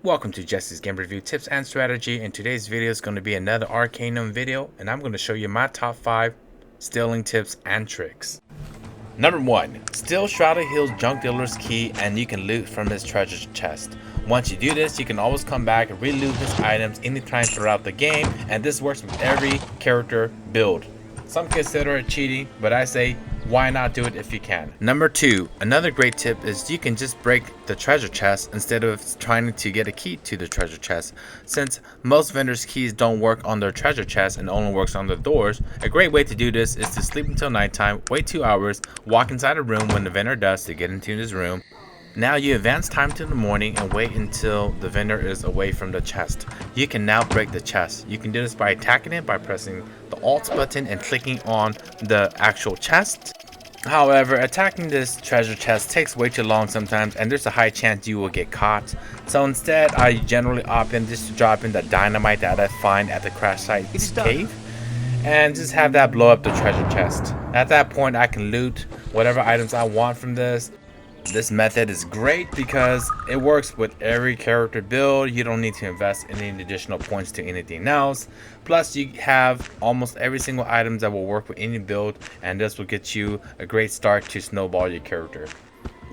Welcome to Jesse's Game Review Tips and Strategy, and today's video is going to be another Arcanum video, and I'm going to show you my top 5 stealing tips and tricks. Number 1. Steal Shrouded Hill's Junk Dealer's key and you can loot from his treasure chest. Once you do this, you can always come back and re-loot his items anytime throughout the game, and this works with every character build. Some consider it cheating, but I say why not do it if you can. Number 2, another great tip is you can just break the treasure chest instead of trying to get a key to the treasure chest. Since most vendors' keys don't work on their treasure chest and only works on the doors, a great way to do this is to sleep until nighttime, wait 2 hours, walk inside a room when the vendor does to get into his room. Now you advance time to the morning and wait until the vendor is away from the chest. You can now break the chest. You can do this by attacking it by pressing the Alt button and clicking on the actual chest. However, attacking this treasure chest takes way too long sometimes, and there's a high chance you will get caught. So instead, I generally opt in just to drop in the dynamite that I find at the crash site cave and just have that blow up the treasure chest. At that point, I can loot whatever items I want from this. This method is great because it works with every character build. You don't need to invest any additional points to anything else. Plus, you have almost every single item that will work with any build, and this will get you a great start to snowball your character.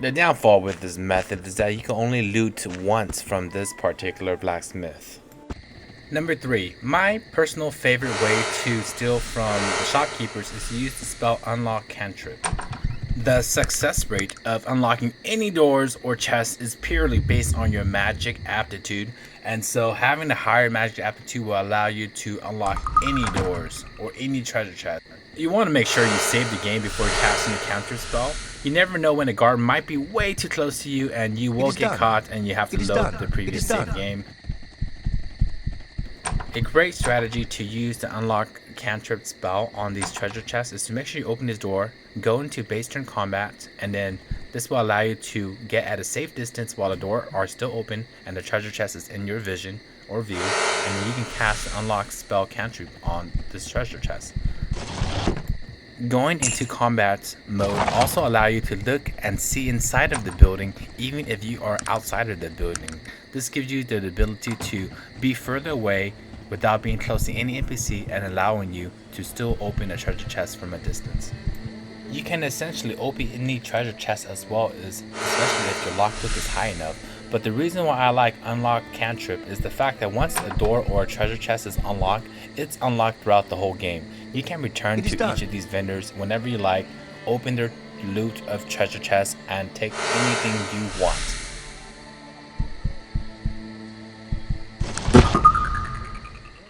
The downfall with this method is that you can only loot once from this particular blacksmith. Number 3, my personal favorite way to steal from the shopkeepers is to use the spell Unlock Cantrip. The success rate of unlocking any doors or chests is purely based on your magic aptitude, and so having a higher magic aptitude will allow you to unlock any doors or any treasure chest. You want to make sure you save the game before casting the counter spell. You never know when a guard might be way too close to you and you will get caught and you have to load the previous save game. A great strategy to use the unlock cantrip spell on these treasure chests is to make sure you open this door, go into base turn combat, and then this will allow you to get at a safe distance while the doors are still open and the treasure chest is in your vision or view, and then you can cast the unlock spell cantrip on this treasure chest. Going into combat mode also allow you to look and see inside of the building even if you are outside of the building. This gives you the ability to be further away without being close to any NPC and allowing you to still open a treasure chest from a distance. You can essentially open any treasure chest as well, especially if your lockpick is high enough. But the reason why I like Unlock Cantrip is the fact that once a door or a treasure chest is unlocked, it's unlocked throughout the whole game. You can return to each of these vendors whenever you like, open their loot of treasure chests, and take anything you want.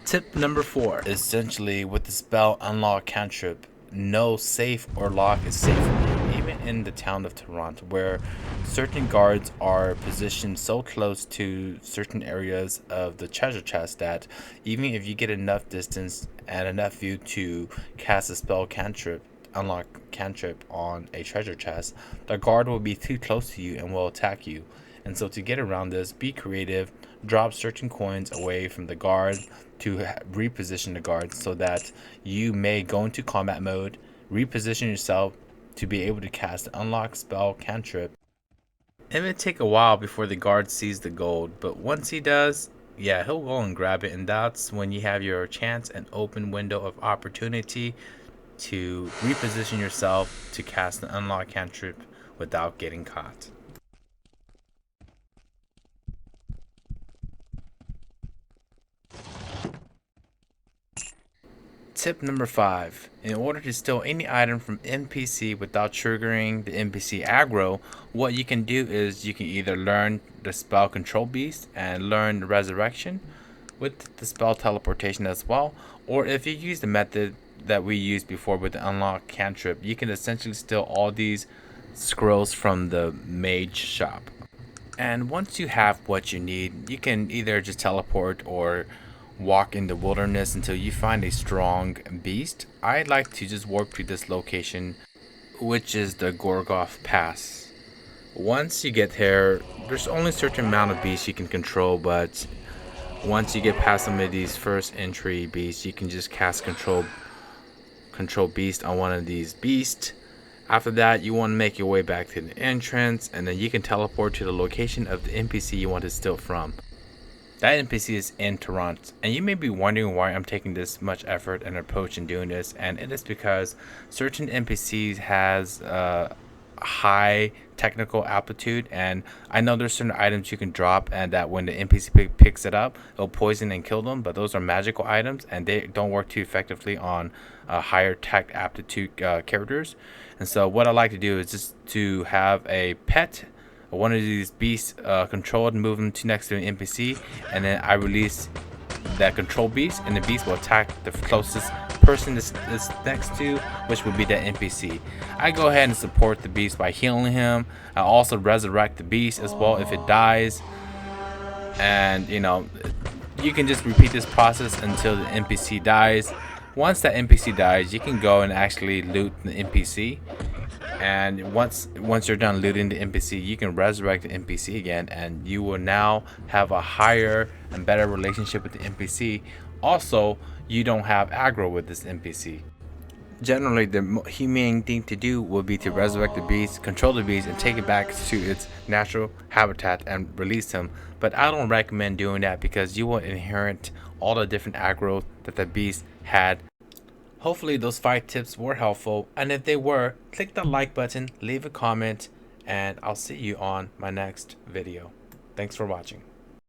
Tip number 4. Essentially, with the spell Unlock Cantrip, no safe or lock is safe from you, even in the town of Toronto, where certain guards are positioned so close to certain areas of the treasure chest that even if you get enough distance and enough view to cast a spell cantrip, Unlock Cantrip on a treasure chest, the guard will be too close to you and will attack you. And so to get around this, be creative, drop certain coins away from the guard to reposition the guard so that you may go into combat mode, reposition yourself to be able to cast the unlock spell cantrip. It may take a while before the guard sees the gold, but once he does, yeah, he'll go and grab it, and that's when you have your chance and open window of opportunity to reposition yourself to cast the unlock cantrip without getting caught. Tip number 5. In order to steal any item from NPC without triggering the NPC aggro, what you can do is you can either learn the spell Control Beast and learn the Resurrection with the spell Teleportation as well, or if you use the method that we used before with the Unlock Cantrip, you can essentially steal all these scrolls from the mage shop. And once you have what you need, you can either just teleport or walk in the wilderness until you find a strong beast. I like to just warp to this location, which is the Gorgoth Pass. Once you get there, there's only a certain amount of beasts you can control, but once you get past some of these first entry beasts, you can just cast control beast on one of these beasts. After that, you want to make your way back to the entrance, and then you can teleport to the location of the NPC you want to steal from. That NPC is in Toronto, and you may be wondering why I'm taking this much effort and approach in doing this, and it is because certain NPCs has high technical aptitude, and I know there's certain items you can drop and that when the NPC picks it up, it'll poison and kill them, but those are magical items and they don't work too effectively on higher tech aptitude characters. And so what I like to do is just to have a pet, one of these beasts controlled, and move them to next to an NPC, and then I release that control beast, and the beast will attack the closest person this next to, which would be that NPC. I go ahead and support the beast by healing him. I also resurrect the beast as well if it dies, and you know, you can just repeat this process until the NPC dies. Once that NPC dies, you can go and actually loot the NPC. And once you're done looting the NPC, you can resurrect the NPC again, and you will now have a higher and better relationship with the NPC. Also, you don't have aggro with this NPC. Generally, the humane thing to do would be to resurrect the beast, control the beast, and take it back to its natural habitat and release him. But I don't recommend doing that because you will inherit all the different aggro that the beast had. Hopefully those 5 tips were helpful, and if they were, click the like button, leave a comment, and I'll see you on my next video. Thanks for watching.